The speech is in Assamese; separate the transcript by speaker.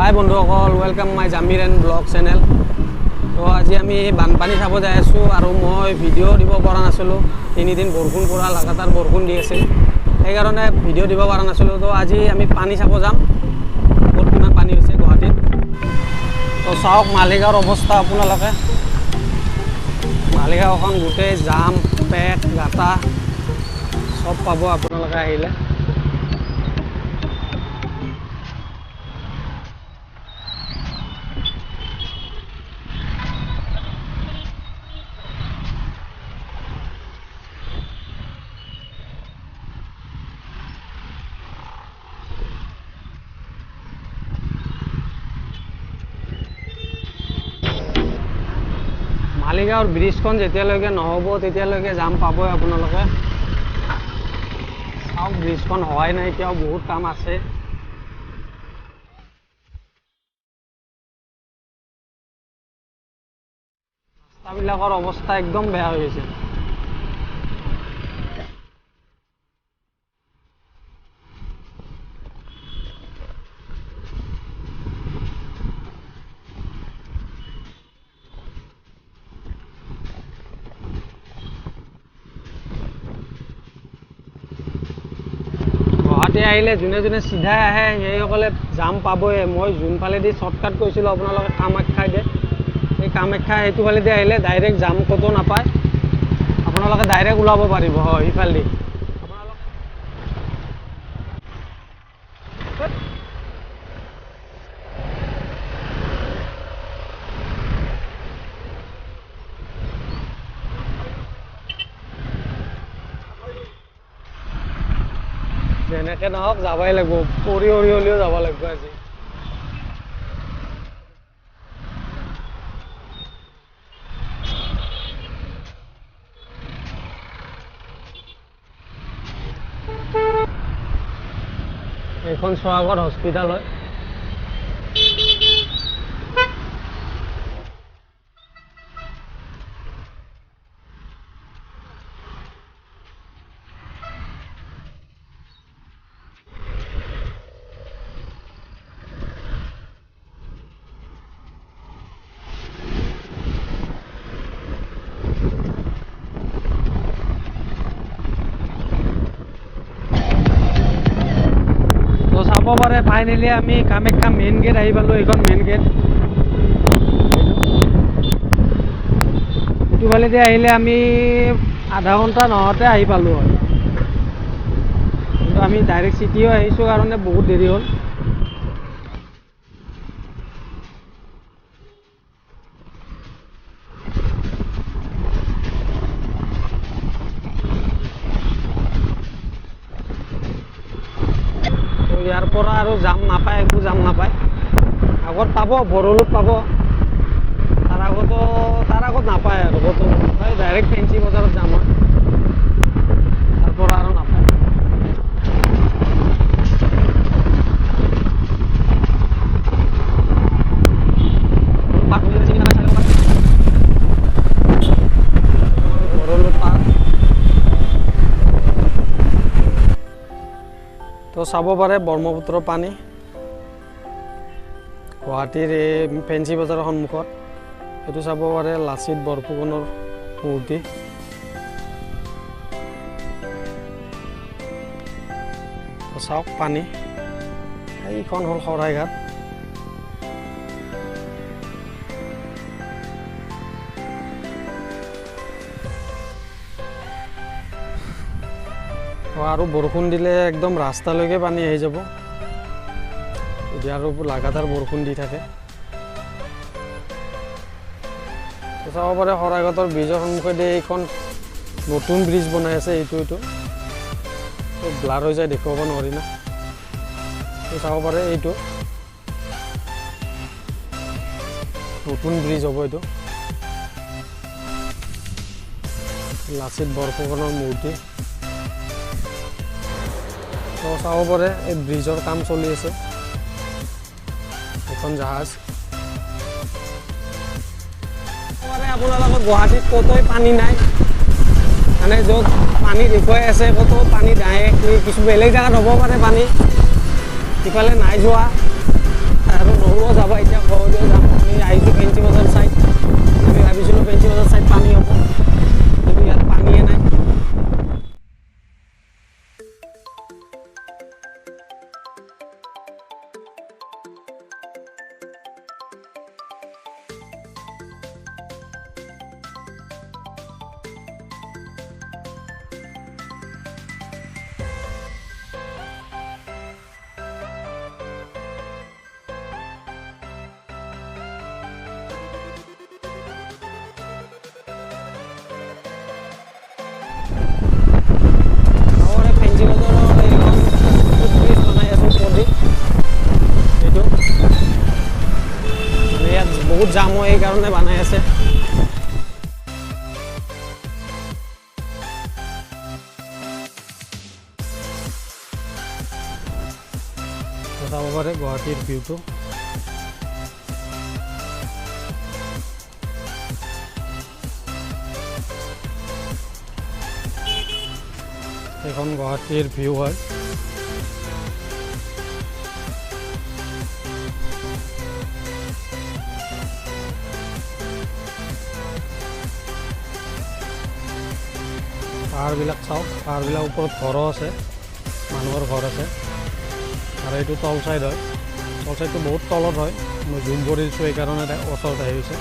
Speaker 1: হাই বন্ধুসকল, welcome my Jamir and blog channel. তো আজি আমি বানপানী চাব যাই আছোঁ আৰু মই ভিডিঅ' দিব পৰা নাছিলোঁ। 3 দিন বৰষুণ পৰা লাগাতাৰ বৰষুণ দি আছিল, সেইকাৰণে ভিডিঅ' দিব পৰা নাছিলোঁ। তো আজি আমি পানী চাব যাম, ক'ত কিমান পানী হৈছে গুৱাহাটীত। তো চাওক মালিগাঁৱৰ অৱস্থা আপোনালোকে। মালিগাঁওখন গোটেই জাম, পেক, গাটা চব পাব আপোনালোকে আহিলে। মালিগাঁৱৰ ব্ৰিজখন যেতিয়ালৈকে নহ'ব তেতিয়ালৈকে জাম পাবই আপোনালোকে। চাওক ব্ৰিজখন হোৱাই নাই, এতিয়াও বহুত কাম আছে। ৰাস্তাবিলাকৰ অৱস্থা একদম বেয়া হৈ গৈছে। গুৱাহাটী আহিলে যোনে যোনে চিধাই আহে সেইসকলে জাম পাবই। মই যোনফালেদি শ্বৰ্টকাট কৈছিলোঁ আপোনালোকে কামাখ্যাইদি, এই কামাখ্যা সেইটো ফালেদি আহিলে ডাইৰেক্ট জাম ক'তো নাপায়, আপোনালোকে ডাইৰেক্ট ওলাব পাৰিব। হয়, সিফালেদি যেনেকে নহওক যাবই লাগিব, পৰি হ'লেও যাব লাগিব আজি। এইখন চোৱাগড় হস্পিটাল হয়। চাব পাৰে ফাইনেলি আমি কামাখ্যা মেইন গেট আহি পালোঁ। এইখন মেইন গেট, এইটো ফালেদি আহিলে আমি আধা ঘণ্টা নহওঁতে আহি পালোঁ হয়, কিন্তু আমি ডাইৰেক্ট চিটিও আহিছোঁ কাৰণে বহুত দেৰি হ'ল। ইয়াৰ পৰা আৰু জাম নাপায়, একো জাম নাপায়। আগত পাব, বৰলুত পাব, তাৰ আগত নাপায় আৰু ক'তো নাপায়। ডাইৰেক্ট ফেঞ্চি বজাৰত যাম হয়, তাৰ পৰা আৰু নাপায়। বৰলুত পাৰ তো চাব পাৰে ব্ৰহ্মপুত্ৰ পানী গুৱাহাটীৰ এই ফেঞ্চি বজাৰৰ সন্মুখত। এইটো চাব পাৰে লাচিত বৰফুকনৰ মূৰ্তি। চাওক পানী, এইখন হ'ল শৰাইঘাট। আৰু বৰষুণ দিলে একদম ৰাস্তালৈকে পানী আহি যাব, এতিয়া আৰু লাগাতাৰ বৰষুণ দি থাকে। চাব পাৰে শৰাইঘাটৰ ব্ৰিজৰ সন্মুখেদি এইখন নতুন ব্ৰিজ বনাই আছে। এইটো ব্লাৰ হৈ যায়, দেখুৱাব নোৱাৰি না। চাব পাৰে এইটো নতুন ব্ৰিজ হ'ব। এইটো লাচিত বৰফুকনৰ মূৰ্তি। তো চাব পাৰে এই ব্ৰিজৰ কাম চলি আছে, এখন জাহাজ। আপোনালোকৰ গুৱাহাটীত ক'তোই পানী নাই, মানে য'ত পানী দেখুৱাই আছে ক'তো পানী নাই। কিছু বেলেগ জেগাত হ'ব পাৰে পানী, ইফালে নাই যোৱা আৰু নহ'ব বলবো যাবা এতিয়া ঘৰলৈ যাম আমি আহিছোঁ ফেঞ্চি বজাৰ চাইড আমি ভাবিছিলোঁ ফেঞ্চি বজাৰ চাইড পানী হ'ব কিন্তু ইয়াত পানীয়ে নাই বহুত জাম হয় এই কাৰণে বনাই আছে চাব পাৰে গুৱাহাটীৰ ভিউটো এখন গুৱাহাটীৰ ভিউ হয় পাহাৰবিলাক চাওক পাহাৰবিলাক ওপৰত ঘৰো আছে মানুহৰ ঘৰ আছে আৰু এইটো তল চাইড হয় তল চাইডটো বহুত তলত হয় মই জুম কৰিছোঁ এইকাৰণে ওচৰত আহিছে